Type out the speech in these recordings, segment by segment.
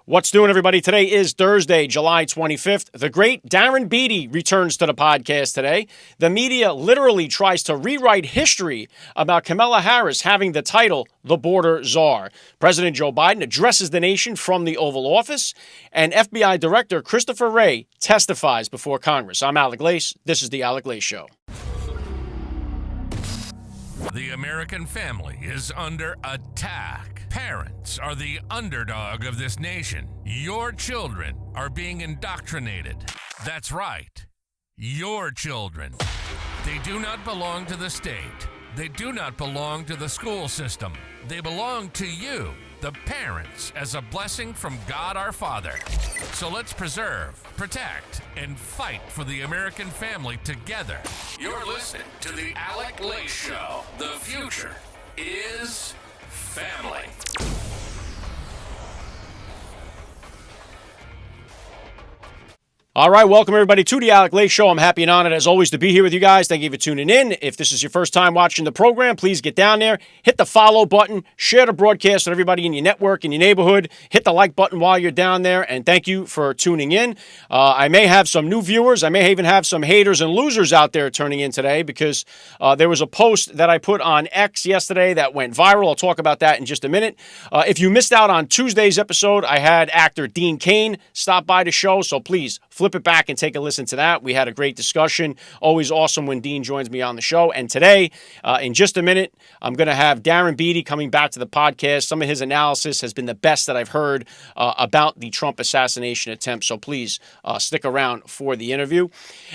What's doing, everybody? Today is Thursday, July 25th. The great Darren Beattie returns to the podcast today. The media literally tries to rewrite history about Kamala Harris having the title, the border czar. President Joe Biden addresses the nation from the Oval Office, and FBI Director Christopher Wray testifies before Congress. I'm Alec Lace. This is The Alec Lace Show. The American family is under attack. Parents are the underdog of this nation. Your children are being indoctrinated. That's right. Your children. They do not belong to the state. They do not belong to the school system. They belong to you, the parents, as a blessing from God our Father. So let's preserve, protect, and fight for the American family together. You're listening to The Alec Lace Show. The future is family. All right, welcome everybody to the Alec Lace Show. I'm happy and honored as always to be here with you guys. Thank you for tuning in. If this is your first time watching the program, please get down there, hit the follow button, share the broadcast with everybody in your network, in your neighborhood, hit the like button while you're down there, and thank you for tuning in. I may have some new viewers. I may even have some haters and losers out there turning in today because there was a post that I put on X yesterday that went viral. I'll talk about that in just a minute. If you missed out on Tuesday's episode, I had actor Dean Cain stop by the show, so please flip it back and take a listen to that. We had a great discussion. Always awesome when Dean joins me on the show. And today, in just a minute, I'm going to have Darren Beattie coming back to the podcast. Some of his analysis has been the best that I've heard about the Trump assassination attempt. So please stick around for the interview.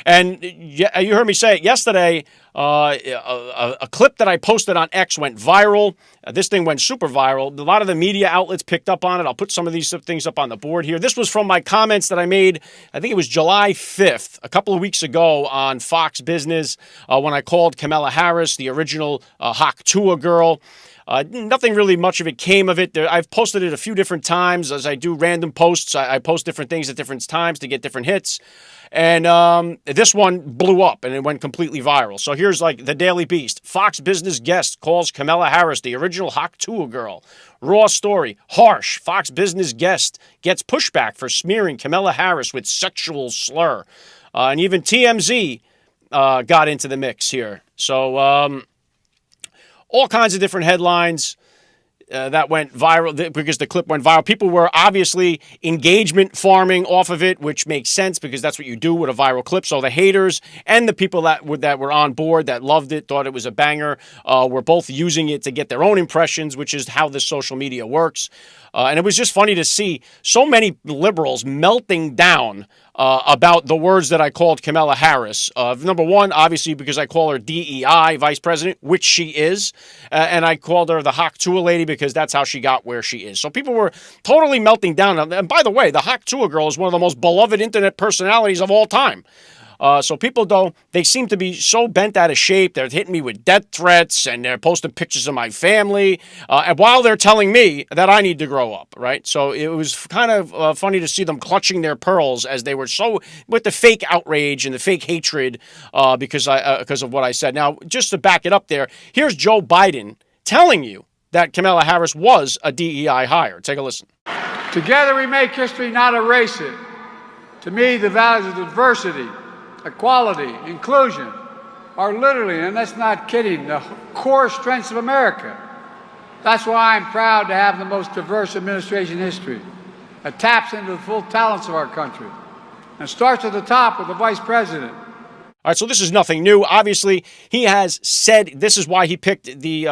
And you heard me say it yesterday. A clip that I posted on X went viral. This thing went super viral. A lot of the media outlets picked up on it. I'll put some of these things up on the board here. This was from my comments that I made, I think it was July 5th, a couple of weeks ago on Fox Business, when I called Kamala Harris the original Hawk Tuah girl. Nothing really much of it came of it. I've posted it a few different times as I do random posts. I post different things at different times to get different hits. And this one blew up and it went completely viral. So here's like the Daily Beast. Fox Business guest calls Kamala Harris the original Hawk Tuah girl. Raw story. Harsh. Fox Business guest gets pushback for smearing Kamala Harris with sexual slur. And even TMZ got into the mix here. So all kinds of different headlines that went viral because the clip went viral. People were obviously engagement farming off of it, which makes sense because that's what you do with a viral clip. So the haters and the people that were on board, that loved it, thought it was a banger, were both using it to get their own impressions, which is how this social media works. And it was just funny to see so many liberals melting down about the words that I called Kamala Harris. Number one, obviously, because I call her DEI vice president, which she is. And I called her the Hawk Tuah lady because that's how she got where she is. So people were totally melting down. And by the way, the Hawk Tuah girl is one of the most beloved internet personalities of all time. So people, though, they seem to be so bent out of shape. They're hitting me with death threats and they're posting pictures of my family. And while they're telling me that I need to grow up, right? So it was kind of funny to see them clutching their pearls as they were so with the fake outrage and the fake hatred because of what I said. Now, just to back it up there, here's Joe Biden telling you that Kamala Harris was a DEI hire. Take a listen. Together we make history, not erase it. To me, the values of diversity, equality, inclusion are literally, and that's not kidding, the core strengths of America. That's why I'm proud to have the most diverse administration in history. It taps into the full talents of our country and starts at the top with the vice president. All right, so this is nothing new. Obviously, he has said this is why he picked the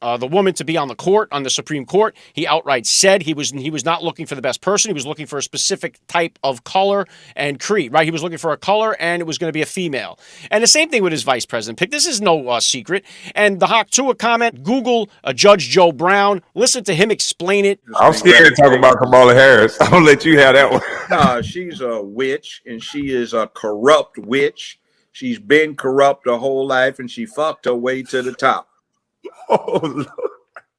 woman to be on the court, on the Supreme Court. He outright said he was not looking for the best person. He was looking for a specific type of color and creed, right? He was looking for a color, and it was going to be a female. And the same thing with his vice president pick. This is no secret. And the Hawk Tuah comment, Google Judge Joe Brown. Listen to him explain it. I'm scared to talk about Kamala Harris. I'm going to let you have that one. No, she's a witch, and she is a corrupt witch. She's been corrupt her whole life, and she fucked her way to the top. Oh, Lord.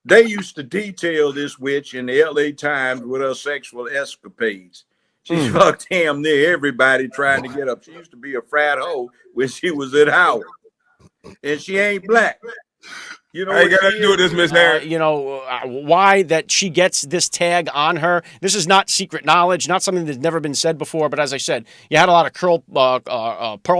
They used to detail this witch in the LA Times with her sexual escapades. She fucked damn near everybody trying to get up. She used to be a frat hoe when she was at Howard. And she ain't black. You know I ain't what got she nothing to do with is? this, Miss Harris. Why that she gets this tag on her. This is not secret knowledge, not something that's never been said before. But as I said, you had a lot of pearl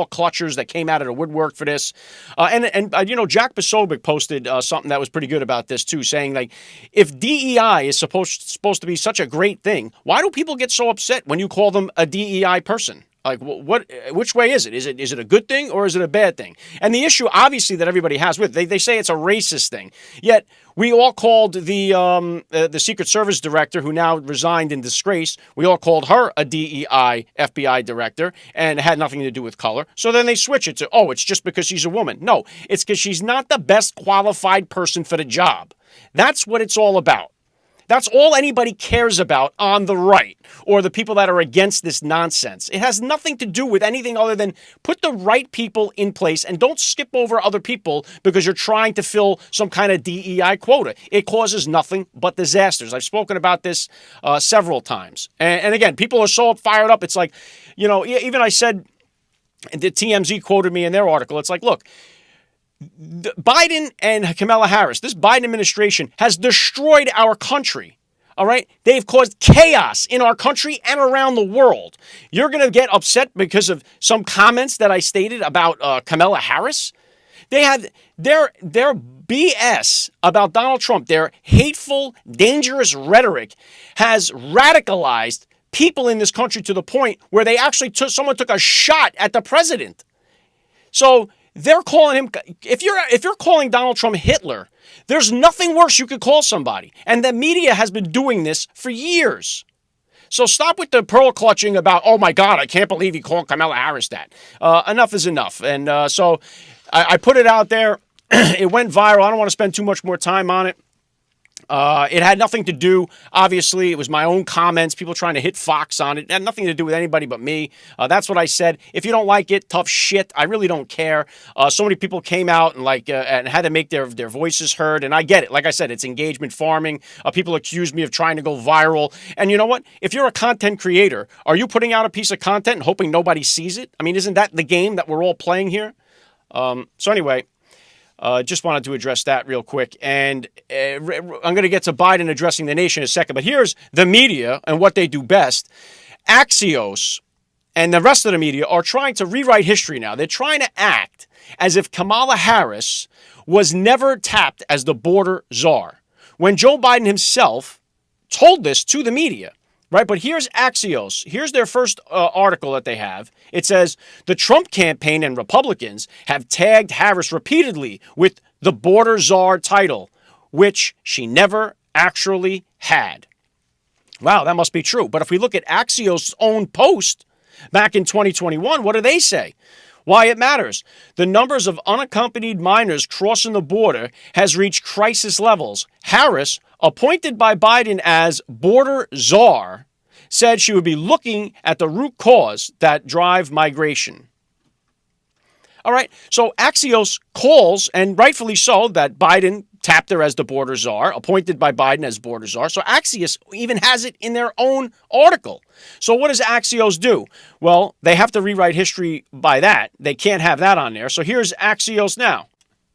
clutchers that came out of the woodwork for this. Jack Posobiec posted something that was pretty good about this too, saying like, if DEI is supposed to be such a great thing, why do people get so upset when you call them a DEI person? Like, which way is it? Is it a good thing or is it a bad thing? And the issue, obviously, that everybody has with they say it's a racist thing. Yet we all called the Secret Service director, who now resigned in disgrace, we all called her a DEI FBI director, and it had nothing to do with color. So then they switch it to, it's just because she's a woman. No, it's because she's not the best qualified person for the job. That's what it's all about. That's all anybody cares about on the right, or the people that are against this nonsense. It has nothing to do with anything other than put the right people in place and don't skip over other people because you're trying to fill some kind of DEI quota. It causes nothing but disasters. I've spoken about this several times. And again, people are so fired up. It's like, even I said, the TMZ quoted me in their article. It's like, look, Biden and Kamala Harris, this Biden administration has destroyed our country. All right? They've caused chaos in our country and around the world. You're going to get upset because of some comments that I stated about Kamala Harris? They had their BS about Donald Trump, their hateful, dangerous rhetoric has radicalized people in this country to the point where they actually someone took a shot at the president. So they're calling him, if you're calling Donald Trump Hitler, there's nothing worse you could call somebody. And the media has been doing this for years. So stop with the pearl clutching about, oh my God, I can't believe he called Kamala Harris that. Enough is enough. And so I put it out there. It went viral. I don't want to spend too much more time on it. It had nothing to do, obviously, it was my own comments, people trying to hit Fox on it. It had nothing to do with anybody but me. That's what I said. If you don't like it, tough shit. I really don't care. So many people came out and had to make their voices heard, and I get it. Like I said, it's engagement farming. People accuse me of trying to go viral. And you know what? If you're a content creator, are you putting out a piece of content and hoping nobody sees it? I mean, isn't that the game that we're all playing here? So anyway, just wanted to address that real quick. And I'm going to get to Biden addressing the nation in a second. But here's the media and what they do best. Axios and the rest of the media are trying to rewrite history now. They're trying to act as if Kamala Harris was never tapped as the border czar, when Joe Biden himself told this to the media. Right, but here's Axios. Here's their first article that they have. It says, the Trump campaign and Republicans have tagged Harris repeatedly with the border czar title, which she never actually had. Wow, that must be true. But if we look at Axios' own post back in 2021, what do they say? Why it matters. The numbers of unaccompanied minors crossing the border has reached crisis levels. Harris, appointed by Biden as border czar, said she would be looking at the root cause that drive migration. All right, so Axios calls, and rightfully so, that Biden tapped her as the border czar, appointed by Biden as border czar. So Axios even has it in their own article. So what does Axios do? Well, they have to rewrite history by that. They can't have that on there. So here's Axios now.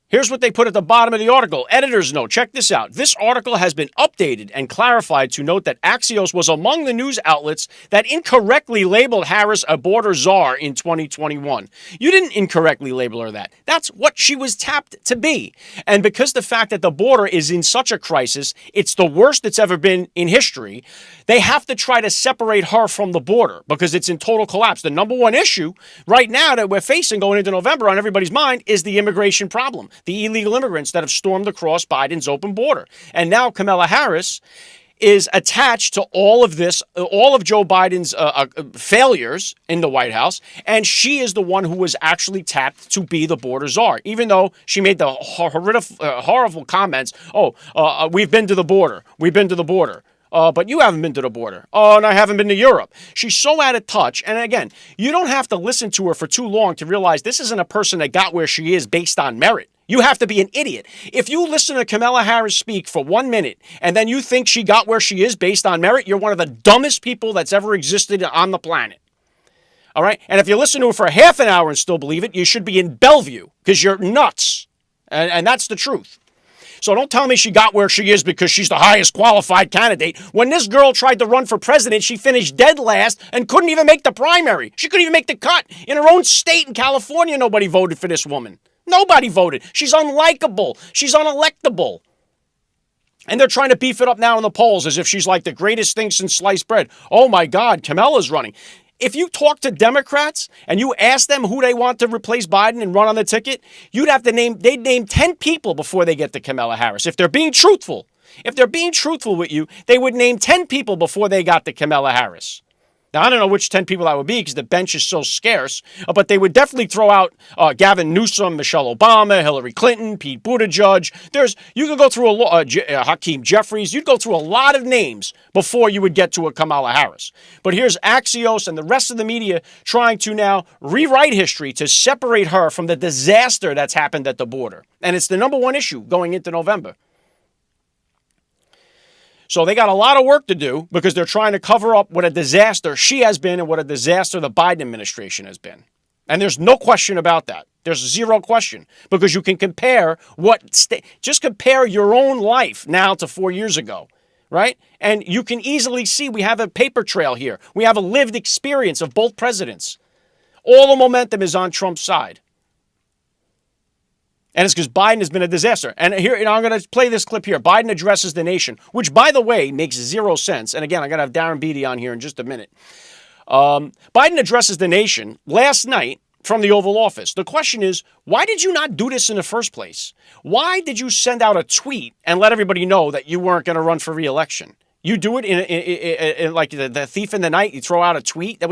Here's what they put at the bottom of the article. Editor's note. Check this out. This article has been updated and clarified to note that Axios was among the news outlets that incorrectly labeled Harris a border czar in 2021. You didn't incorrectly label her that. That's what she was tapped to be. And because the fact that the border is in such a crisis, it's the worst it's ever been in history, they have to try to separate her from the border because it's in total collapse. The number one issue right now that we're facing going into November on everybody's mind is the immigration problem. The illegal immigrants that have stormed across Biden's open border. And now Kamala Harris is attached to all of this, all of Joe Biden's failures in the White House, and she is the one who was actually tapped to be the border czar, even though she made the horrible comments, we've been to the border, but you haven't been to the border. Oh, and I haven't been to Europe. She's so out of touch. And again, you don't have to listen to her for too long to realize this isn't a person that got where she is based on merit. You have to be an idiot. If you listen to Kamala Harris speak for 1 minute and then you think she got where she is based on merit, you're one of the dumbest people that's ever existed on the planet. All right? And if you listen to her for half an hour and still believe it, you should be in Bellevue because you're nuts. And that's the truth. So don't tell me she got where she is because she's the highest qualified candidate. When this girl tried to run for president, she finished dead last and couldn't even make the primary. She couldn't even make the cut. In her own state in California, nobody voted for this woman. Nobody voted. She's unlikable. She's unelectable. And they're trying to beef it up now in the polls as if she's like the greatest thing since sliced bread. Oh my God, Kamala's running. If you talk to Democrats and you ask them who they want to replace Biden and run on the ticket, they'd name 10 people before they get to Kamala Harris. If they're being truthful with you, they would name 10 people before they got to Kamala Harris. Now, I don't know which 10 people that would be because the bench is so scarce, but they would definitely throw out Gavin Newsom, Michelle Obama, Hillary Clinton, Pete Buttigieg. You could go through Hakeem Jeffries. You'd go through a lot of names before you would get to a Kamala Harris. But here's Axios and the rest of the media trying to now rewrite history to separate her from the disaster that's happened at the border. And it's the number one issue going into November. So they got a lot of work to do because they're trying to cover up what a disaster she has been and what a disaster the Biden administration has been. And there's no question about that. There's zero question because you can compare just compare your own life now to 4 years ago, right? And you can easily see we have a paper trail here. We have a lived experience of both presidents. All the momentum is on Trump's side. And it's because Biden has been a disaster. And here, I'm going to play this clip here. Biden addresses the nation, which, by the way, makes zero sense. And again, I'm going to have Darren Beattie on here in just a minute. Biden addresses the nation last night from the Oval Office. The question is, why did you not do this in the first place? Why did you send out a tweet and let everybody know that you weren't going to run for re-election? You do it in like the thief in the night. You throw out a tweet.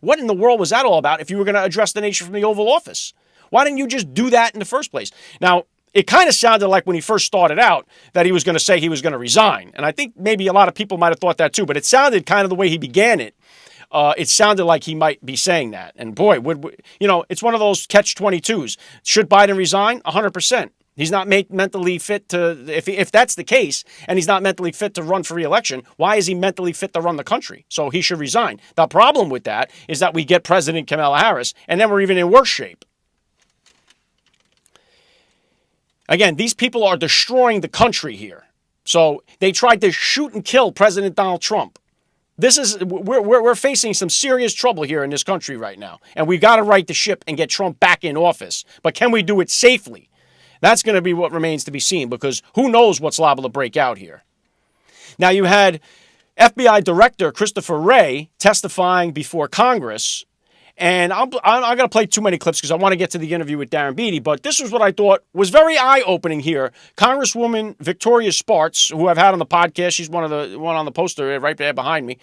What in the world was that all about if you were going to address the nation from the Oval Office? Why didn't you just do that in the first place? Now, it kind of sounded like when he first started out that he was going to say he was going to resign. And I think maybe a lot of people might have thought that too, but it sounded kind of the way he began it. It sounded like he might be saying that. And boy, it's one of those catch-22s. Should Biden resign? 100%. He's not mentally fit to, if that's the case, and he's not mentally fit to run for re-election, why is he mentally fit to run the country? So he should resign. The problem with that is that we get President Kamala Harris, and then we're even in worse shape. Again, these people are destroying the country here. So they tried to shoot and kill President Donald Trump. We're facing some serious trouble here in this country right now. And we've got to right the ship and get Trump back in office. But can we do it safely? That's going to be what remains to be seen because who knows what's liable to break out here. Now you had FBI Director Christopher Wray testifying before Congress. And I'm going to play too many clips because I want to get to the interview with Darren Beattie. But this is what I thought was very eye-opening here. Congresswoman Victoria Spartz, who I've had on the podcast, she's one on the poster right there behind me.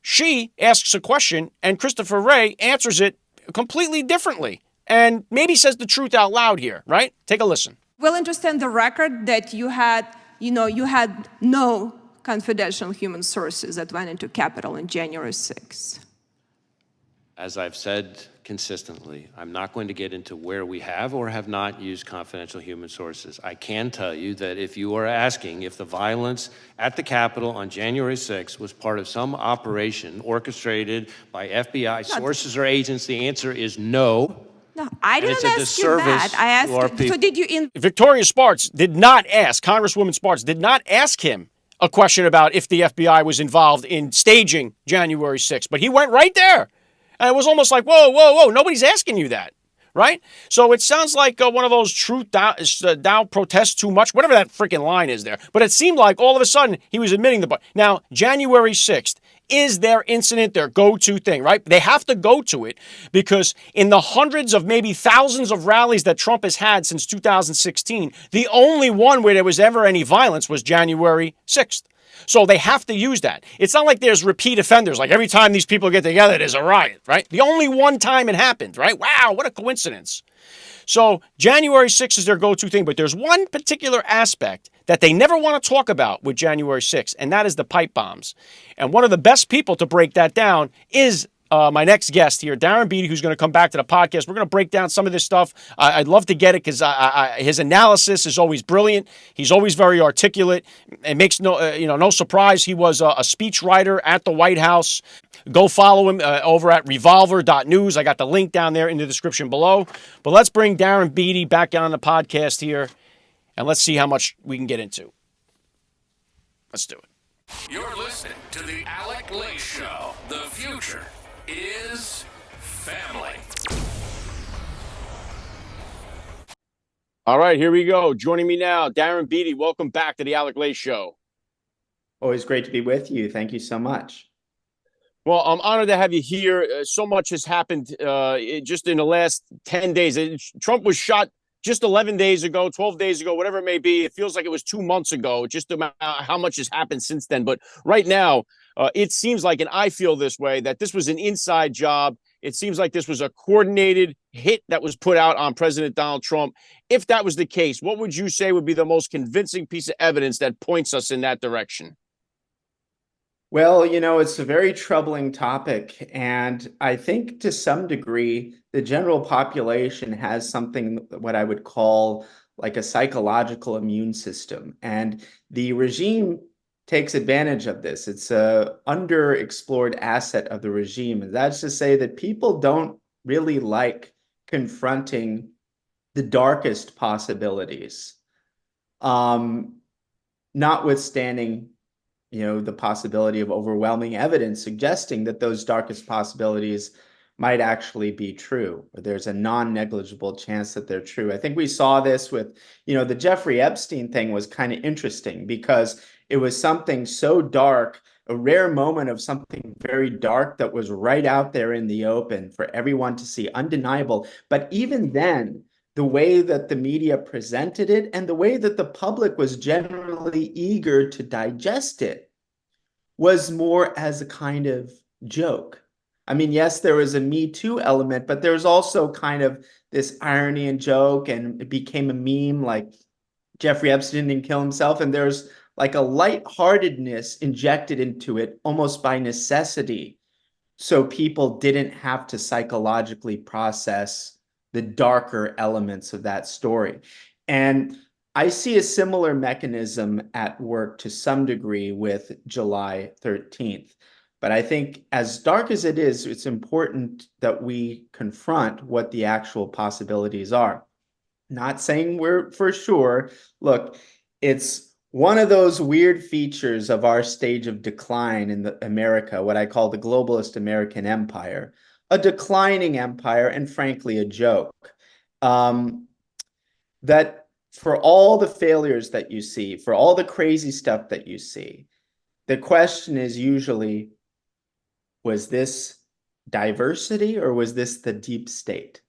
She asks a question, and Christopher Wray answers it completely differently. And maybe says the truth out loud here, right? Take a listen. We'll understand the record that you had no confidential human sources that went into Capitol on January 6th. As I've said consistently, I'm not going to get into where we have or have not used confidential human sources. I can tell you that if you are asking if the violence at the Capitol on January 6th was part of some operation orchestrated by FBI sources or agents, the answer is no. No, I didn't ask you that. I asked you, so did you... Victoria Spartz did not ask, Congresswoman Spartz did not ask him a question about if the FBI was involved in staging January 6th, but he went right there. And it was almost like, whoa, nobody's asking you that, right? So it sounds like one of those truth thou protest too much, whatever that freaking line is there. But it seemed like all of a sudden he was admitting the... Now, January 6th is their incident, their go-to thing, right? They have to go to it because in the hundreds of maybe thousands of rallies that Trump has had since 2016, the only one where there was ever any violence was January 6th. So they have to use that. It's not like there's repeat offenders. Like every time these people get together, there's a riot, right? The only one time it happened, right? Wow, what a coincidence. So January 6th is their go-to thing, but there's one particular aspect that they never want to talk about with January 6th, and that is the pipe bombs. And one of the best people to break that down is my next guest here, Darren Beattie, who's going to come back to the podcast. We're going to break down some of this stuff. I'd love to get it because his analysis is always brilliant. He's always very articulate. It makes no surprise. He was a speechwriter at the White House. Go follow him over at revolver.news. I got the link down there in the description below. But let's bring Darren Beattie back on the podcast here. and let's see how much we can get into. Let's do it. You're listening to the Alec Lace Show. The future is family. All right, here we go. Joining me now, Darren Beattie. Welcome back to the Alec Lace Show. Always great to be with you. Thank you so much. Well, I'm honored to have you here. So much has happened just in the last 10 days. Trump was shot just 11 days ago, 12 days ago, whatever it may be. It feels like it was 2 months ago, just about how much has happened since then. But right now, it seems like, and I feel this way, that this was an inside job. It seems like this was a coordinated hit that was put out on President Donald Trump. If that was the case, what would you say would be the most convincing piece of evidence that points us in that direction? Well, it's a very troubling topic. And I think to some degree, the general population has something what I would call like a psychological immune system. And the regime takes advantage of this. It's a underexplored asset of the regime. And that's to say that people don't really like confronting the darkest possibilities, notwithstanding the possibility of overwhelming evidence suggesting that those darkest possibilities might actually be true, or there's a non-negligible chance that they're true. I think we saw this with, the Jeffrey Epstein thing was kind of interesting because it was something so dark, a rare moment of something very dark that was right out there in the open for everyone to see, undeniable. But even then, the way that the media presented it and the way that the public was generally eager to digest it was more as a kind of joke. I mean, yes, there was a Me Too element, but there's also kind of this irony and joke, and it became a meme like Jeffrey Epstein didn't kill himself. And there's like a lightheartedness injected into it almost by necessity. So people didn't have to psychologically process the darker elements of that story. And I see a similar mechanism at work to some degree with July 13th. But I think as dark as it is, it's important that we confront what the actual possibilities are. Not saying we're for sure. Look, it's one of those weird features of our stage of decline in America, what I call the globalist American empire, a declining empire, and frankly, a joke. That for all the failures that you see, for all the crazy stuff that you see, the question is usually, was this diversity or was this the deep state?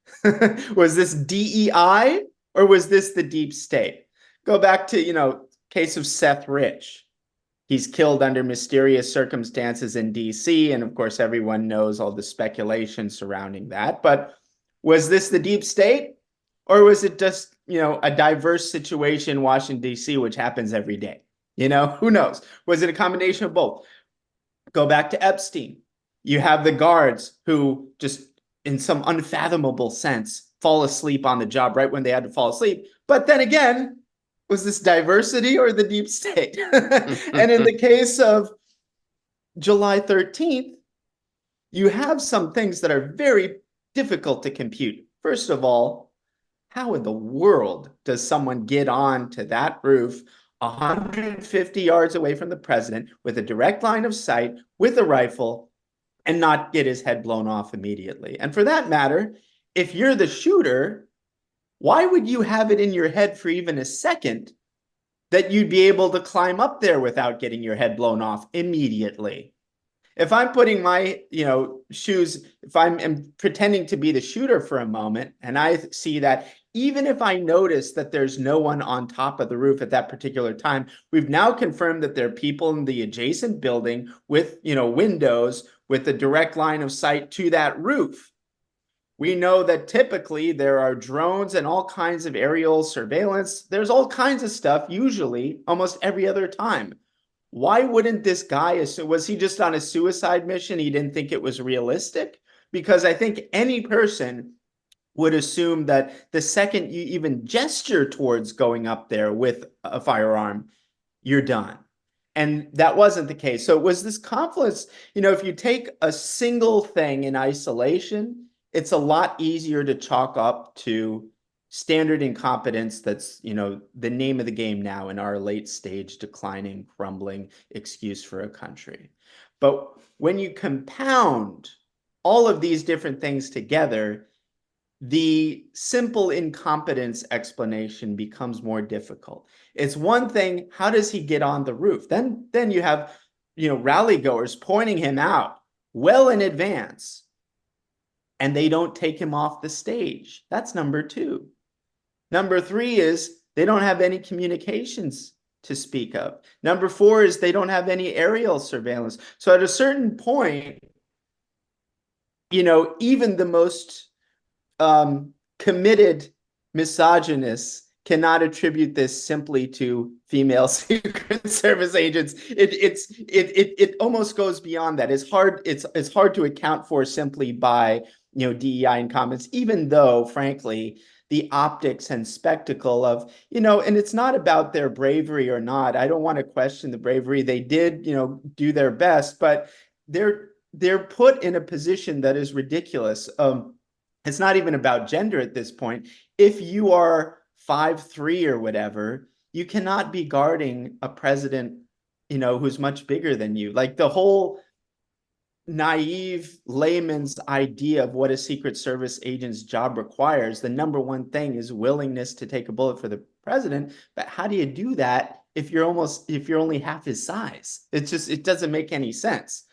Was this DEI or was this the deep state? Go back to, case of Seth Rich. He's killed under mysterious circumstances in DC. And of course, everyone knows all the speculation surrounding that. But was this the deep state? Or was it just, a diverse situation in Washington, D.C., which happens every day? Who knows? Was it a combination of both? Go back to Epstein. You have the guards who just, in some unfathomable sense, fall asleep on the job right when they had to fall asleep. But then again, was this diversity or the deep state? And in the case of July 13th, you have some things that are very difficult to compute. First of all, how in the world does someone get on to that roof 150 yards away from the president with a direct line of sight with a rifle and not get his head blown off immediately? And for that matter, if you're the shooter, why would you have it in your head for even a second that you'd be able to climb up there without getting your head blown off immediately? If I'm putting my, shoes, if I'm pretending to be the shooter for a moment, and I see that even if I notice that there's no one on top of the roof at that particular time, we've now confirmed that there are people in the adjacent building with, windows with a direct line of sight to that roof. We know that typically there are drones and all kinds of aerial surveillance. There's all kinds of stuff, usually almost every other time. Why wouldn't this guy, was he just on a suicide mission? He didn't think it was realistic? Because I think any person would assume that the second you even gesture towards going up there with a firearm, you're done. And that wasn't the case. So it was this confluence. If you take a single thing in isolation, it's a lot easier to chalk up to standard incompetence that's, the name of the game now in our late stage declining, crumbling excuse for a country. But when you compound all of these different things together, the simple incompetence explanation becomes more difficult. It's one thing, how does he get on the roof? Then you have, rally goers pointing him out well in advance, and they don't take him off the stage. That's number two. Number three is they don't have any communications to speak of. Number four is they don't have any aerial surveillance. So at a certain point, even the most committed misogynists cannot attribute this simply to female Secret Service agents. It almost goes beyond that. It's hard to account for simply by DEI and comments, even though, frankly, the optics and spectacle of, and it's not about their bravery or not. I don't want to question the bravery. They did, do their best, but they're put in a position that is ridiculous. It's not even about gender at this point. If you are 5'3" or whatever, you cannot be guarding a president, who's much bigger than you. Like the whole naive layman's idea of what a Secret Service agent's job requires, the number one thing is willingness to take a bullet for the president. But how do you do that if you're only half his size? It doesn't make any sense,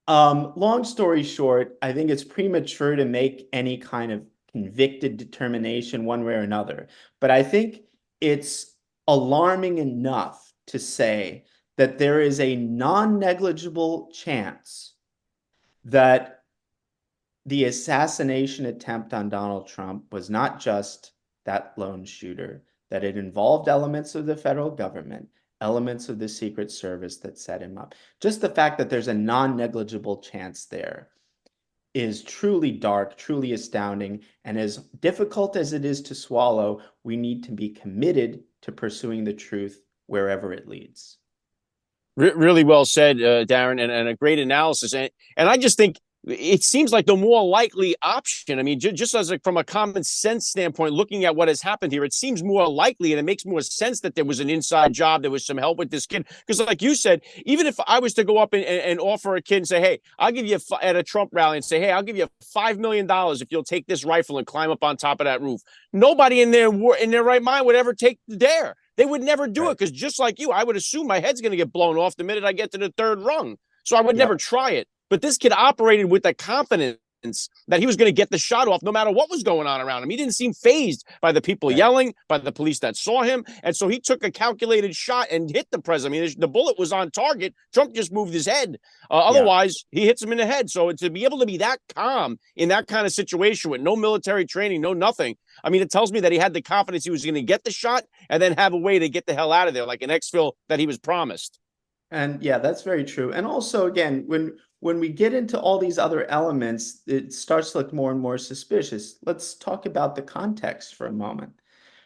long story short, I think it's premature to make any kind of convicted determination one way or another. But I think it's alarming enough to say that there is a non-negligible chance that the assassination attempt on Donald Trump was not just that lone shooter, that it involved elements of the federal government, elements of the Secret Service that set him up. Just the fact that there's a non-negligible chance there is truly dark, truly astounding, and as difficult as it is to swallow, we need to be committed to pursuing the truth wherever it leads. Really well said, Darren, and a great analysis. And I just think it seems like the more likely option. I mean, just as from a common sense standpoint, looking at what has happened here, it seems more likely and it makes more sense that there was an inside job. There was some help with this kid. Because like you said, even if I was to go up and offer a kid and say, hey, I'll give you at a Trump rally and say, hey, I'll give you $5 million if you'll take this rifle and climb up on top of that roof. Nobody in their right mind would ever take the dare. They would never do it because just like you, I would assume my head's going to get blown off the minute I get to the third rung. So I would never try it. But this kid operated with the confidence that he was going to get the shot off no matter what was going on around him. He didn't seem fazed by the people yelling, by the police that saw him. And so he took a calculated shot and hit the president. I mean, the bullet was on target. Trump just moved his head. Otherwise, he hits him in the head. So to be able to be that calm in that kind of situation with no military training, no nothing, I mean, it tells me that he had the confidence he was going to get the shot and then have a way to get the hell out of there, like an exfil that he was promised. And yeah, that's very true. And also, again, when we get into all these other elements, it starts to look more and more suspicious. Let's talk about the context for a moment.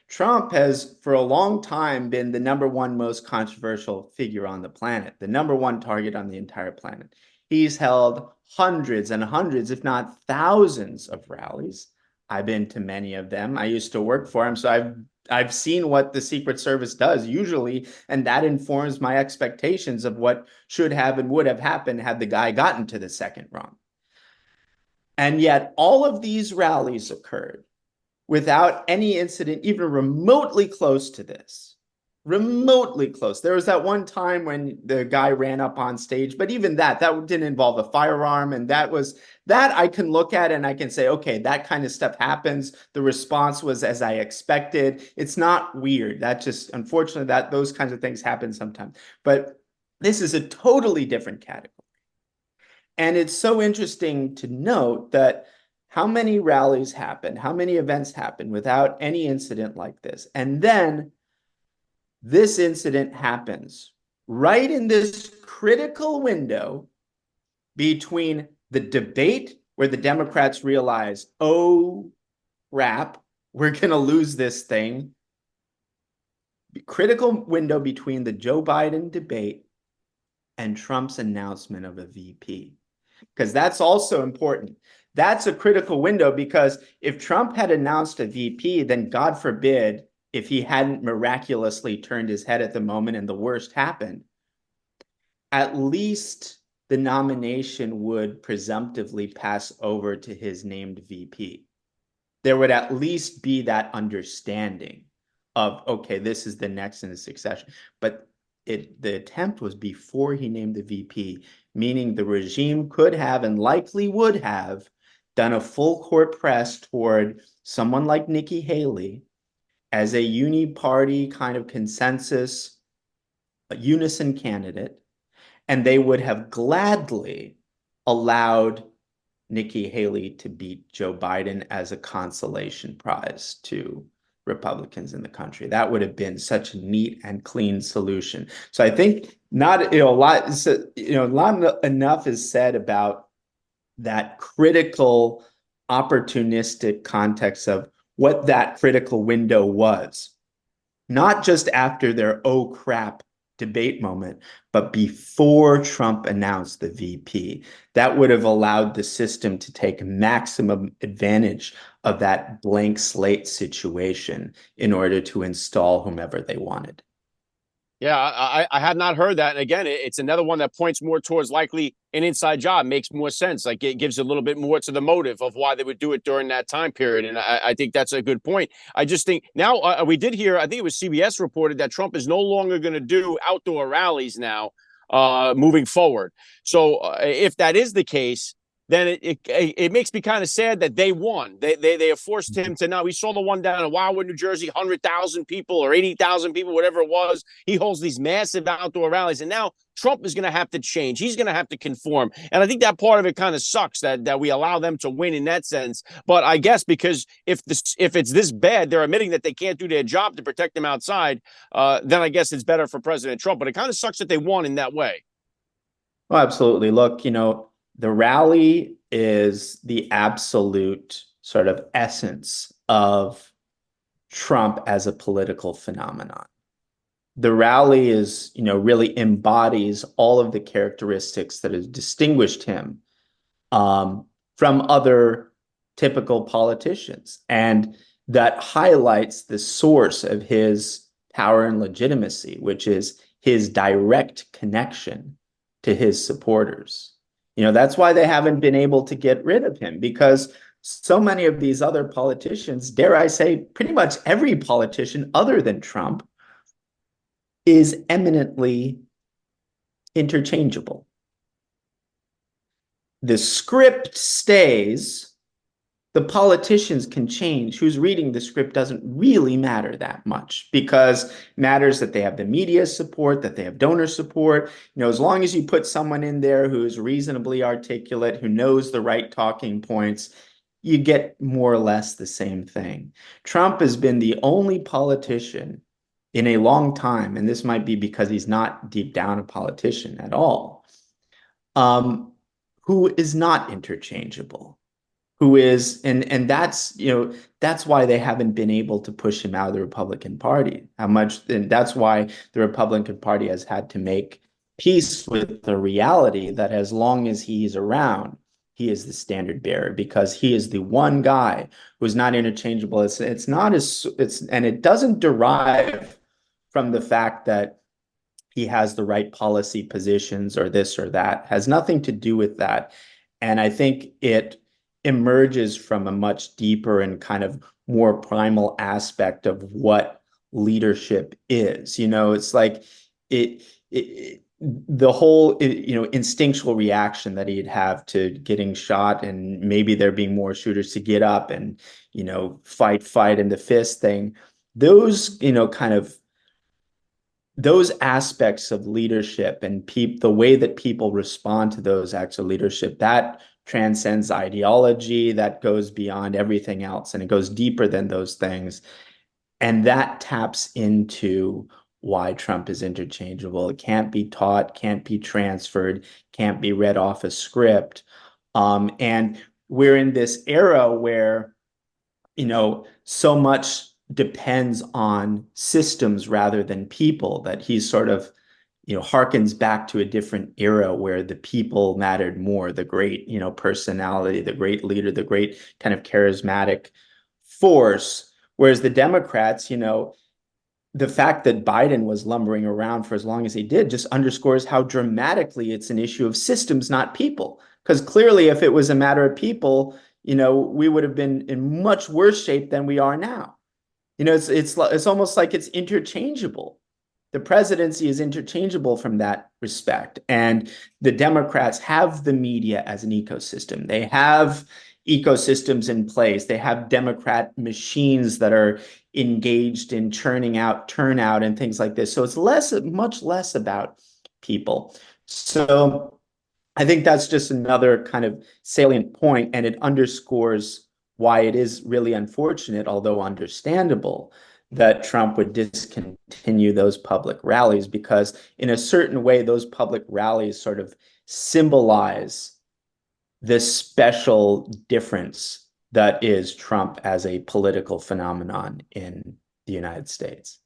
Trump has, for a long time, been the number one most controversial figure on the planet, the number one target on the entire planet. He's held hundreds and hundreds, if not thousands, of rallies. I've been to many of them. I used to work for him, so I've seen what the Secret Service does usually, and that informs my expectations of what should have and would have happened had the guy gotten to the second rung. And yet all of these rallies occurred without any incident even remotely close to this. Remotely close. There was that one time when the guy ran up on stage, but even that didn't involve a firearm. And that I can look at and I can say, okay, that kind of stuff happens. The response was as I expected. It's not weird. That just, unfortunately, those kinds of things happen sometimes. But this is a totally different category. And it's so interesting to note that how many rallies happen, how many events happen without any incident like this. And then this incident happens right in this critical window between the debate where the Democrats realize, oh, crap, we're going to lose this thing. Critical window between the Joe Biden debate and Trump's announcement of a VP. Because that's also important. That's a critical window, because if Trump had announced a VP, then God forbid, if he hadn't miraculously turned his head at the moment and the worst happened, at least the nomination would presumptively pass over to his named VP. There would at least be that understanding of, okay, this is the next in the succession. But the attempt was before he named the VP, meaning the regime could have and likely would have done a full court press toward someone like Nikki Haley as a uni-party kind of consensus, a unison candidate, and they would have gladly allowed Nikki Haley to beat Joe Biden as a consolation prize to Republicans in the country. That would have been such a neat and clean solution. So I think not enough is said about that critical opportunistic context of what that critical window was, not just after their oh crap debate moment, but before Trump announced the VP. That would have allowed the system to take maximum advantage of that blank slate situation in order to install whomever they wanted. Yeah, I had not heard that. And again, it's another one that points more towards likely an inside job. Makes more sense. Like, it gives a little bit more to the motive of why they would do it during that time period. And I think that's a good point. I just think now we did hear, I think it was CBS reported that Trump is no longer going to do outdoor rallies now moving forward. So if that is the case, then it makes me kind of sad that they won. They have forced him to now. We saw the one down in Wildwood, New Jersey, 100,000 people or 80,000 people, whatever it was. He holds these massive outdoor rallies, and now Trump is going to have to change. He's going to have to conform, and I think that part of it kind of sucks that we allow them to win in that sense. But I guess because if it's this bad, they're admitting that they can't do their job to protect them outside. Then I guess it's better for President Trump. But it kind of sucks that they won in that way. Well, absolutely. Look, the rally is the absolute sort of essence of Trump as a political phenomenon. The rally is, really embodies all of the characteristics that have distinguished him from other typical politicians, and that highlights the source of his power and legitimacy, which is his direct connection to his supporters. That's why they haven't been able to get rid of him, because so many of these other politicians, dare I say, pretty much every politician other than Trump, is eminently interchangeable. The script stays. The politicians can change. Who's reading the script doesn't really matter that much, because it matters that they have the media support, that they have donor support. As long as you put someone in there who is reasonably articulate, who knows the right talking points, you get more or less the same thing. Trump has been the only politician in a long time, and this might be because he's not deep down a politician at all, who is not interchangeable. Who is, and that's why they haven't been able to push him out of the Republican Party. And that's why the Republican Party has had to make peace with the reality that as long as he's around, he is the standard bearer, because he is the one guy who's not interchangeable. And it doesn't derive from the fact that he has the right policy positions or this or that. It has nothing to do with that. And I think it emerges from a much deeper and kind of more primal aspect of what leadership is. It's like the whole instinctual reaction that he'd have to getting shot, and maybe there being more shooters to get up and fight in the fist thing. Those those aspects of leadership and the way that people respond to those acts of leadership, that transcends ideology, that goes beyond everything else, and it goes deeper than those things. And that taps into why Trump is interchangeable. It can't be taught, can't be transferred, can't be read off a script. And we're in this era where, so much depends on systems rather than people, that he's sort of harkens back to a different era where the people mattered more, the great, personality, the great leader, the great kind of charismatic force. Whereas the Democrats, the fact that Biden was lumbering around for as long as he did just underscores how dramatically it's an issue of systems, not people. Because clearly, if it was a matter of people, we would have been in much worse shape than we are now. It's almost like it's interchangeable. The presidency is interchangeable from that respect. And the Democrats have the media as an ecosystem. They have ecosystems in place. They have Democrat machines that are engaged in churning out turnout and things like this. So it's much less about people. So I think that's just another kind of salient point, and it underscores why it is really unfortunate, although understandable, that Trump would discontinue those public rallies, because in a certain way, those public rallies sort of symbolize this special difference that is Trump as a political phenomenon in the United States.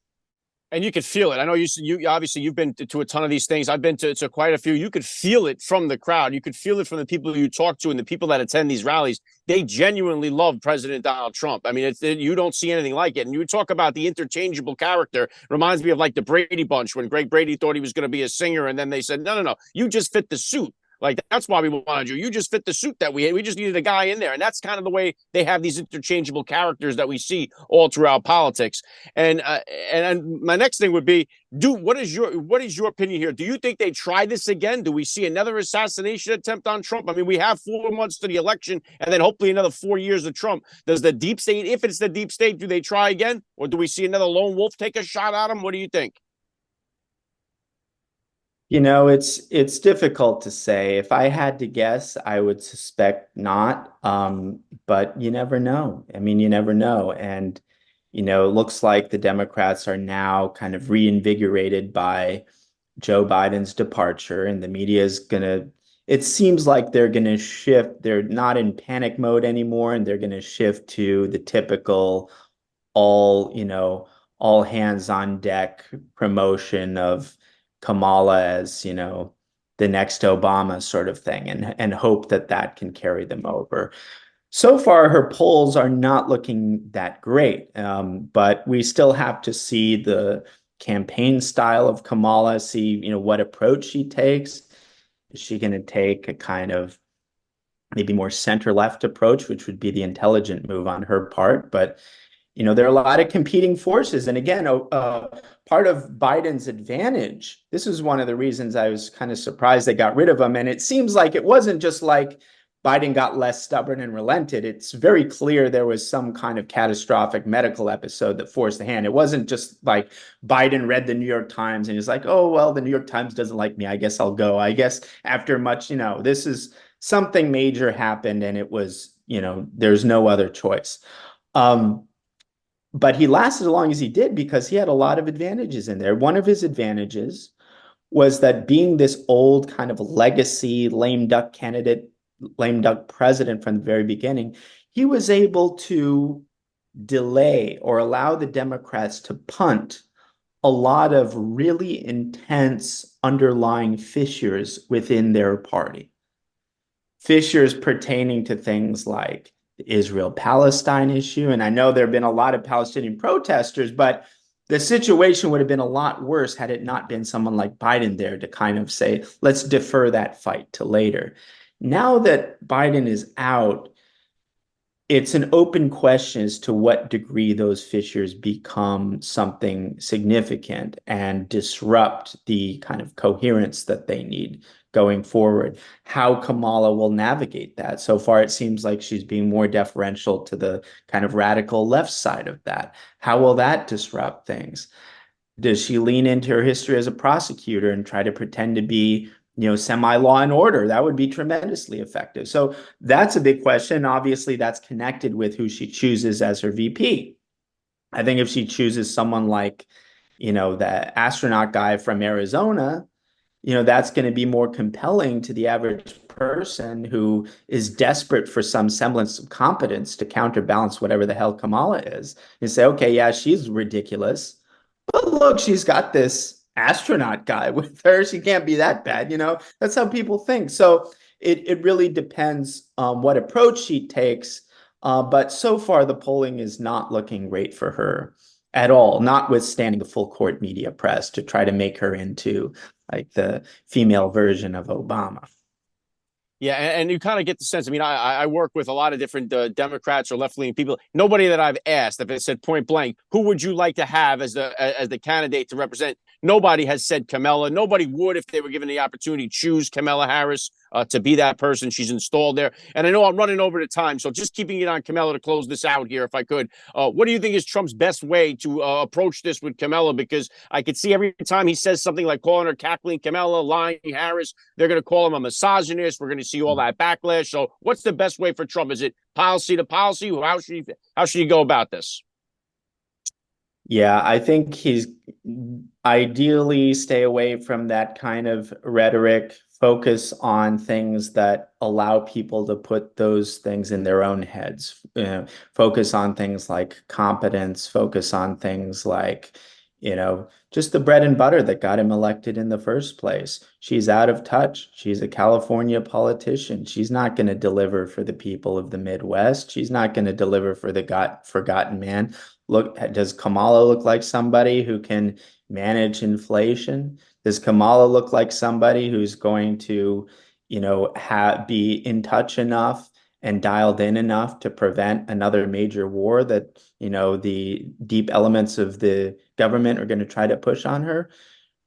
And you could feel it. I know you obviously you've been to a ton of these things. I've been to quite a few. You could feel it from the crowd. You could feel it from the people you talk to and the people that attend these rallies. They genuinely love President Donald Trump. I mean, you don't see anything like it. And you talk about the interchangeable character. Reminds me of like the Brady Bunch, when Greg Brady thought he was going to be a singer, and then they said, no, you just fit the suit. Like, that's why we wanted you. You just fit the suit that we had. We just needed a guy in there. And that's kind of the way they have these interchangeable characters that we see all throughout politics. And my next thing would be, what is your opinion here? Do you think they try this again? Do we see another assassination attempt on Trump? I mean, we have 4 months to the election and then hopefully another 4 years of Trump. Does the deep state, if it's the deep state, do they try again? Or do we see another lone wolf take a shot at him? What do you think? It's difficult to say. If I had to guess, I would suspect not. But you never know. I mean, you never know. And, it looks like the Democrats are now kind of reinvigorated by Joe Biden's departure, and the media is it seems like they're going to shift. They're not in panic mode anymore, and they're going to shift to the typical all hands on deck promotion of Kamala as, the next Obama sort of thing, and hope that can carry them over. So far, her polls are not looking that great, but we still have to see the campaign style of Kamala, see, what approach she takes. Is she going to take a kind of maybe more center-left approach, which would be the intelligent move on her part? But there are a lot of competing forces. And again, part of Biden's advantage, this is one of the reasons I was kind of surprised they got rid of him. And it seems like it wasn't just like Biden got less stubborn and relented. It's very clear there was some kind of catastrophic medical episode that forced the hand. It wasn't just like Biden read the New York Times and he's like, oh, well, the New York Times doesn't like me. I guess I'll go. I guess after much, this is something major happened, and it was, there's no other choice. But he lasted as long as he did because he had a lot of advantages in there. One of his advantages was that being this old kind of legacy lame duck candidate, lame duck president from the very beginning, he was able to delay or allow the Democrats to punt a lot of really intense underlying fissures within their party. Fissures pertaining to things like the Israel-Palestine issue. And I know there have been a lot of Palestinian protesters, but the situation would have been a lot worse had it not been someone like Biden there to kind of say, let's defer that fight to later. Now that Biden is out, it's an open question as to what degree those fissures become something significant and disrupt the kind of coherence that they need going forward. How Kamala will navigate that. So far, it seems like she's being more deferential to the kind of radical left side of that. How will that disrupt things? Does she lean into her history as a prosecutor and try to pretend to be, semi-law and order? That would be tremendously effective. So that's a big question. Obviously, that's connected with who she chooses as her VP. I think if she chooses someone like, the astronaut guy from Arizona, that's going to be more compelling to the average person who is desperate for some semblance of competence to counterbalance whatever the hell Kamala is. You say, okay, yeah, she's ridiculous, but look, she's got this astronaut guy with her. She can't be that bad, That's how people think. So it really depends on what approach she takes. But so far, the polling is not looking great for her at all, notwithstanding the full court media press to try to make her into like the female version of Obama. Yeah, and you kind of get the sense. I mean, I work with a lot of different Democrats or left-leaning people. Nobody that I've asked, if it said point blank, who would you like to have as the candidate to represent? Nobody has said Kamala. Nobody would, if they were given the opportunity, choose Kamala Harris to be that person. She's installed there. And I know I'm running over the time, so just keeping it on Kamala to close this out here, if I could. What do you think is Trump's best way to approach this with Kamala? Because I could see every time he says something like calling her cackling Kamala, lying Harris, they're going to call him a misogynist. We're going to see all that backlash. So what's the best way for Trump? Is it policy to policy? How should he go about this? Yeah, I think he's ideally stay away from that kind of rhetoric, focus on things that allow people to put those things in their own heads. Focus on things like competence, focus on things like, just the bread and butter that got him elected in the first place. She's out of touch. She's a California politician. She's not going to deliver for the people of the Midwest. She's not going to deliver for the forgotten man. Look, does Kamala look like somebody who can manage inflation? Does Kamala look like somebody who's going to, be in touch enough and dialed in enough to prevent another major war that, the deep elements of the government are going to try to push on her?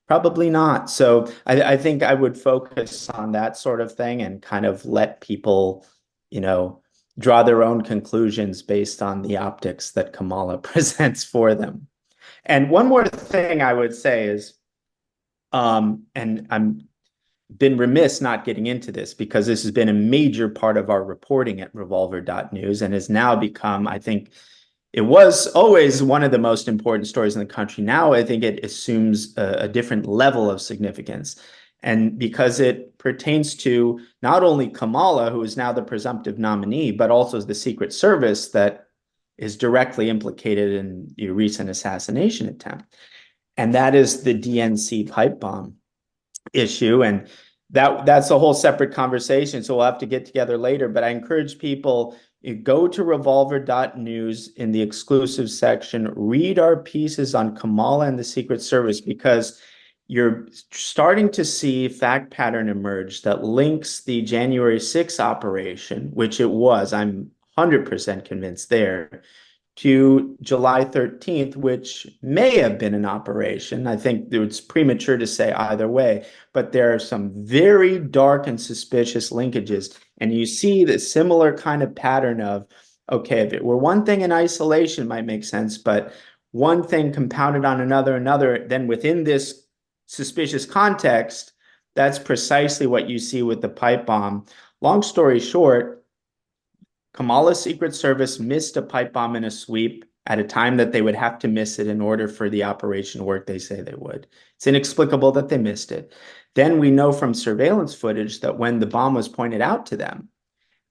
Probably not. So I think I would focus on that sort of thing and kind of let people, draw their own conclusions based on the optics that Kamala presents for them. And one more thing I would say is, and I'm been remiss not getting into this because this has been a major part of our reporting at revolver.news and has now become, I think, it was always one of the most important stories in the country. Now I think it assumes a different level of significance. And because it pertains to not only Kamala, who is now the presumptive nominee, but also the Secret Service that is directly implicated in the recent assassination attempt. And that is the DNC pipe bomb issue. And that's a whole separate conversation. So we'll have to get together later. But I encourage people, you go to revolver.news in the exclusive section, read our pieces on Kamala and the Secret Service, because you're starting to see fact pattern emerge that links the January 6th operation, which it was, I'm 100% convinced there, to July 13th, which may have been an operation. I think it's premature to say either way, but there are some very dark and suspicious linkages. And you see the similar kind of pattern of, okay, if it were one thing in isolation, it might make sense, but one thing compounded on another, then within this suspicious context, that's precisely what you see with the pipe bomb. Long story short, Kamala's Secret Service missed a pipe bomb in a sweep at a time that they would have to miss it in order for the operation to work they say they would. It's inexplicable that they missed it. Then we know from surveillance footage that when the bomb was pointed out to them,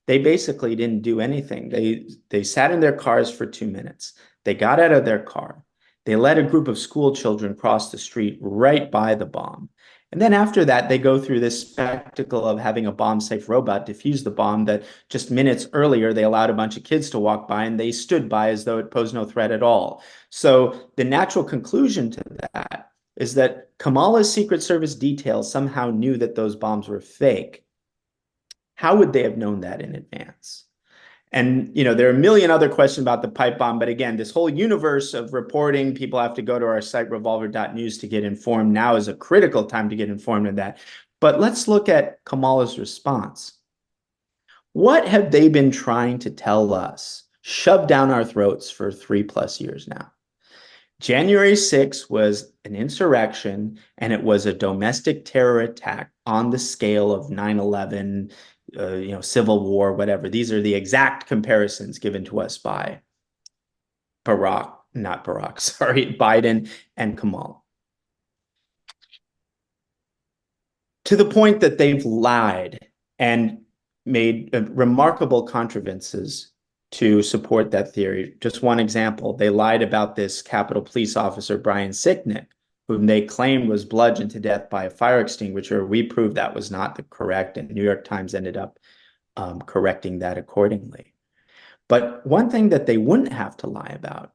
they basically didn't do anything. They sat in their cars for 2 minutes. They got out of their car. They let a group of school children cross the street right by the bomb. And then after that, they go through this spectacle of having a bomb-safe robot defuse the bomb that just minutes earlier, they allowed a bunch of kids to walk by and they stood by as though it posed no threat at all. So the natural conclusion to that is that Kamala's Secret Service details somehow knew that those bombs were fake. How would they have known that in advance? And, there are a million other questions about the pipe bomb. But again, this whole universe of reporting, people have to go to our site, revolver.news, to get informed. Now is a critical time to get informed of that. But let's look at Kamala's response. What have they been trying to tell us, shoved down our throats for 3+ years now? January 6th was an insurrection, and it was a domestic terror attack on the scale of 9/11, Civil War, whatever. These are the exact comparisons given to us by Biden and Kamala. To the point that they've lied and made remarkable contrivances to support that theory. Just one example, they lied about this Capitol Police officer, Brian Sicknick, whom they claimed was bludgeoned to death by a fire extinguisher. We proved that was not the correct, and New York Times ended up correcting that accordingly. But one thing that they wouldn't have to lie about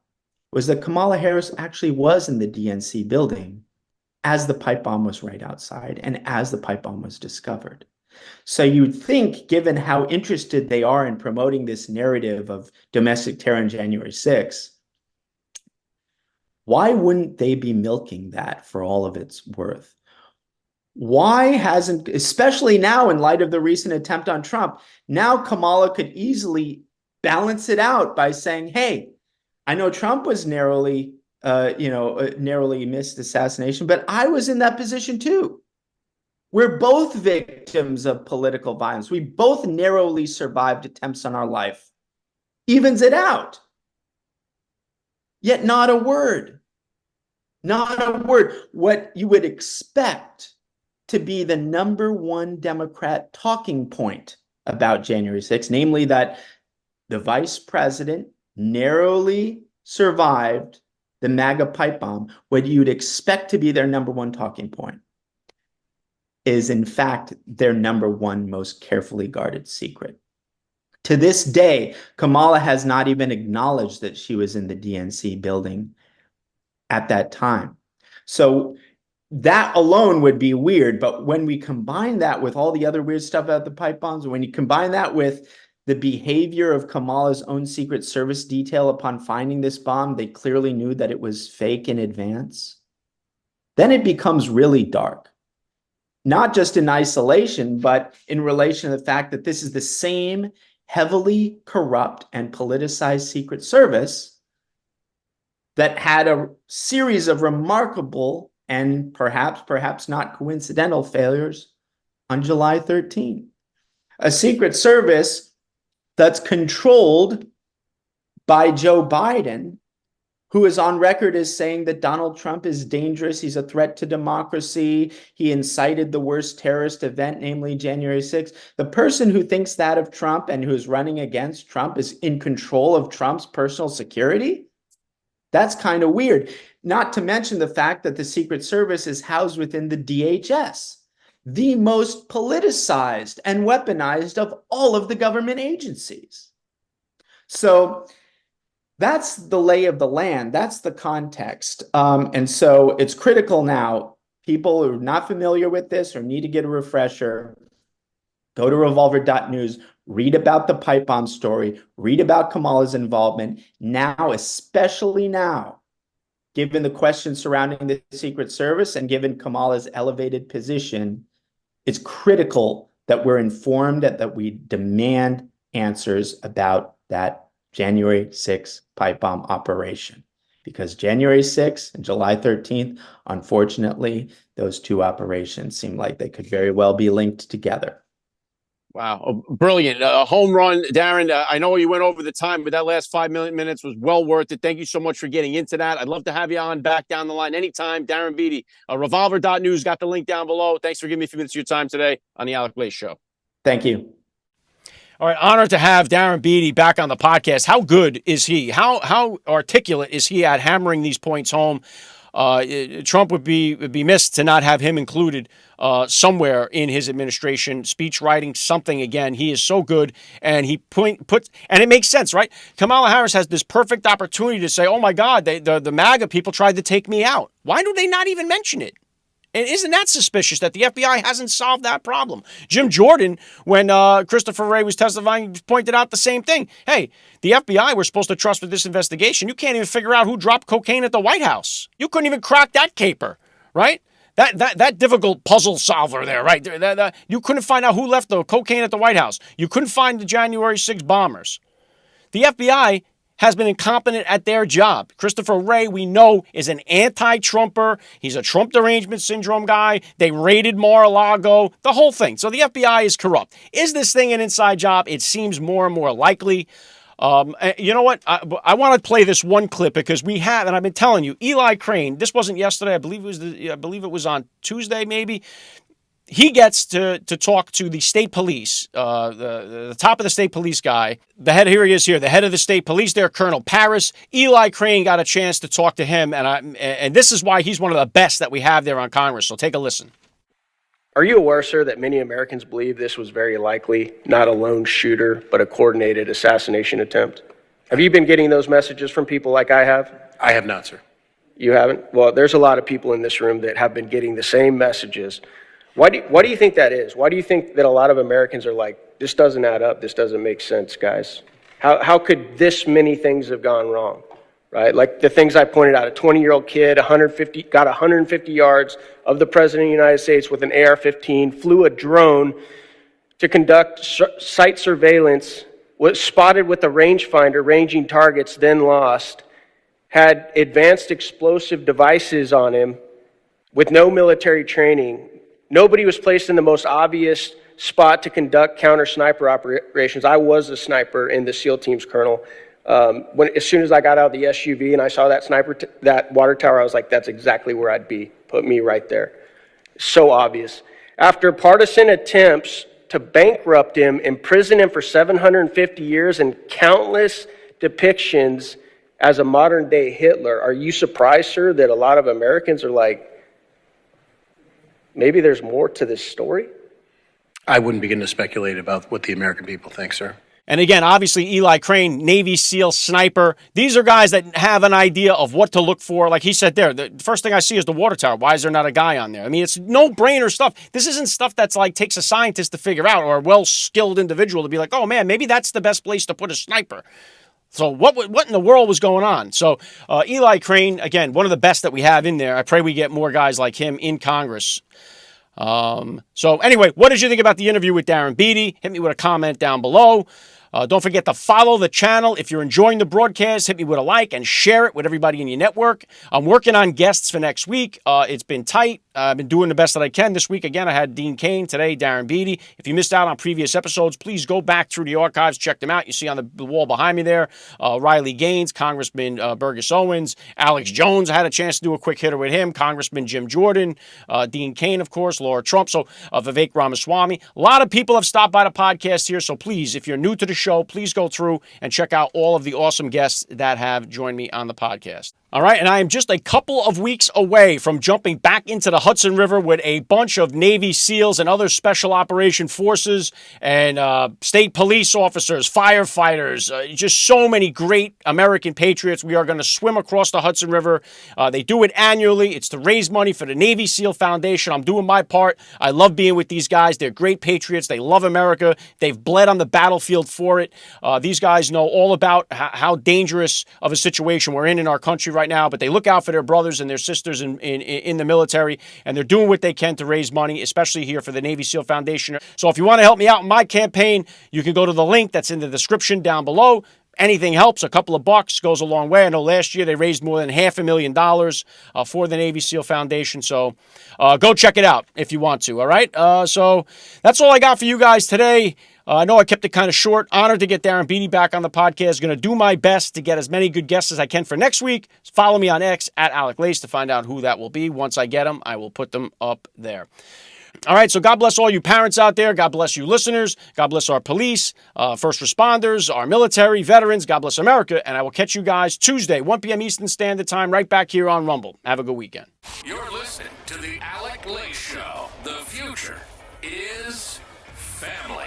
was that Kamala Harris actually was in the DNC building as the pipe bomb was right outside and as the pipe bomb was discovered. So you'd think, given how interested they are in promoting this narrative of domestic terror on January 6th, why wouldn't they be milking that for all of its worth? Why hasn't, especially now in light of the recent attempt on Trump, now Kamala could easily balance it out by saying, hey, I know Trump was narrowly missed assassination, but I was in that position too. We're both victims of political violence. We both narrowly survived attempts on our life. Evens it out. Yet not a word. Not a word. What you would expect to be the number one Democrat talking point about January 6th, namely that the vice president narrowly survived the MAGA pipe bomb, what you'd expect to be their number one talking point is in fact their number one most carefully guarded secret. To this day, Kamala has not even acknowledged that she was in the DNC building at that time. So that alone would be weird, but when we combine that with all the other weird stuff about the pipe bombs, when you combine that with the behavior of Kamala's own Secret Service detail upon finding this bomb, they clearly knew that it was fake in advance, then it becomes really dark. Not just in isolation, but in relation to the fact that this is the same heavily corrupt and politicized Secret Service that had a series of remarkable and perhaps not coincidental failures on July 13. A Secret Service that's controlled by Joe Biden, who is on record as saying that Donald Trump is dangerous, he's a threat to democracy, he incited the worst terrorist event, namely January 6th. The person who thinks that of Trump and who's running against Trump is in control of Trump's personal security? That's kind of weird. Not to mention the fact that the Secret Service is housed within the DHS, the most politicized and weaponized of all of the government agencies. So that's the lay of the land. That's the context. And so it's critical now. People who are not familiar with this or need to get a refresher, go to revolver.news, read about the pipe bomb story, read about Kamala's involvement. Now, especially now, given the questions surrounding the Secret Service and given Kamala's elevated position, it's critical that we're informed, that we demand answers about that January 6th pipe bomb operation. Because January 6th and July 13th, unfortunately, those two operations seem like they could very well be linked together. Wow. Brilliant. A home run, Darren. I know you went over the time, but that last 5 minutes was well worth it. Thank you so much for getting into that. I'd love to have you on back down the line anytime. Darren Beattie, revolver.news, got the link down below. Thanks for giving me a few minutes of your time today on the Alec Lace Show. Thank you. All right, honored to have Darren Beattie back on the podcast. How good is he? How articulate is he at hammering these points home? Trump would be missed to not have him included somewhere in his administration, speech writing, something. Again, he is so good, and he puts, and it makes sense, right? Kamala Harris has this perfect opportunity to say, "Oh my God, the MAGA people tried to take me out." Why do they not even mention it? And isn't that suspicious that the FBI hasn't solved that problem? Jim Jordan, when Christopher Wray was testifying, pointed out the same thing. Hey, the FBI we're supposed to trust with this investigation. You can't even figure out who dropped cocaine at the White House. You couldn't even crack that caper, right? That difficult puzzle solver there, right? You couldn't find out who left the cocaine at the White House. You couldn't find the January 6th bombers. The FBI has been incompetent at their job. Christopher Wray, we know, is an anti-Trumper. He's a Trump derangement syndrome guy. They raided Mar-a-Lago, the whole thing. So the FBI is corrupt. Is this thing an inside job? It seems more and more likely. You know what? I want to play this one clip because we have, and I've been telling you, Eli Crane, this wasn't yesterday. I believe it was on Tuesday, maybe. he gets to talk to the state police, the top of the state police guy, the head. Here he is here, the head of the state police there, Colonel Paris. Eli Crane got a chance to talk to him, and this is why he's one of the best that we have there on Congress. So take a listen. Are you aware, sir, that many Americans believe this was very likely not a lone shooter, but a coordinated assassination attempt? Have you been getting those messages from people like I have? I have not, sir. You haven't? Well, there's a lot of people in this room that have been getting the same messages. Why do you think that is? Why do you think that a lot of Americans are like, this doesn't add up, this doesn't make sense, guys? How could this many things have gone wrong, right? Like the things I pointed out, a 20-year-old kid, got 150 yards of the President of the United States with an AR-15, flew a drone to conduct site surveillance, was spotted with a rangefinder ranging targets, then lost, had advanced explosive devices on him with no military training. Nobody was placed in the most obvious spot to conduct counter-sniper operations. I was a sniper in the SEAL teams, Colonel. As soon as I got out of the SUV and I saw that that water tower, I was like, that's exactly where I'd be. Put me right there. So obvious. After partisan attempts to bankrupt him, imprison him for 750 years, and countless depictions as a modern-day Hitler, are you surprised, sir, that a lot of Americans are like, maybe there's more to this story? I wouldn't begin to speculate about what the American people think, sir. And again, obviously, Eli Crane, Navy SEAL sniper. These are guys that have an idea of what to look for. Like he said there, the first thing I see is the water tower. Why is there not a guy on there? I mean, it's no-brainer stuff. This isn't stuff that's like takes a scientist to figure out or a well-skilled individual to be like, oh, man, maybe that's the best place to put a sniper. So what in the world was going on? So Eli Crane, again, one of the best that we have in there. I pray we get more guys like him in Congress. So anyway, what did you think about the interview with Darren Beattie? Hit me with a comment down below. Don't forget to follow the channel. If you're enjoying the broadcast, hit me with a like and share it with everybody in your network. I'm working on guests for next week. It's been tight. I've been doing the best that I can. This week, again, I had Dean Cain. Today, Darren Beattie. If you missed out on previous episodes, please go back through the archives. Check them out. You see on the wall behind me there, Riley Gaines, Congressman Burgess Owens, Alex Jones. I had a chance to do a quick hitter with him. Congressman Jim Jordan, Dean Cain, of course, Laura Trump. So Vivek Ramaswamy. A lot of people have stopped by the podcast here. So please, if you're new to the show, please go through and check out all of the awesome guests that have joined me on the podcast. All right, and I am just a couple of weeks away from jumping back into the Hudson River with a bunch of Navy SEALs and other special operation forces and state police officers, firefighters, just so many great American patriots. We are going to swim across the Hudson River. They do it annually. It's to raise money for the Navy SEAL Foundation. I'm doing my part. I love being with these guys. They're great patriots. They love America. They've bled on the battlefield for it. These guys know all about how dangerous of a situation we're in our country right now, but they look out for their brothers and their sisters in the military, and they're doing what they can to raise money, especially here for the Navy SEAL Foundation. So if you want to help me out in my campaign, you can go to the link that's in the description down below. Anything helps. A couple of bucks goes a long way. I know last year they raised more than $500,000 for the Navy SEAL Foundation. So go check it out if you want to. All right. So that's all I got for you guys today. I know I kept it kind of short. Honored to get Darren Beattie back on the podcast. Going to do my best to get as many good guests as I can for next week. Follow me on X at Alec Lace to find out who that will be. Once I get them, I will put them up there. All right, so God bless all you parents out there. God bless you listeners. God bless our police, first responders, our military, veterans. God bless America. And I will catch you guys Tuesday, 1 p.m. Eastern Standard Time, right back here on Rumble. Have a good weekend. You're listening to the Alec Lace Show. The future is family.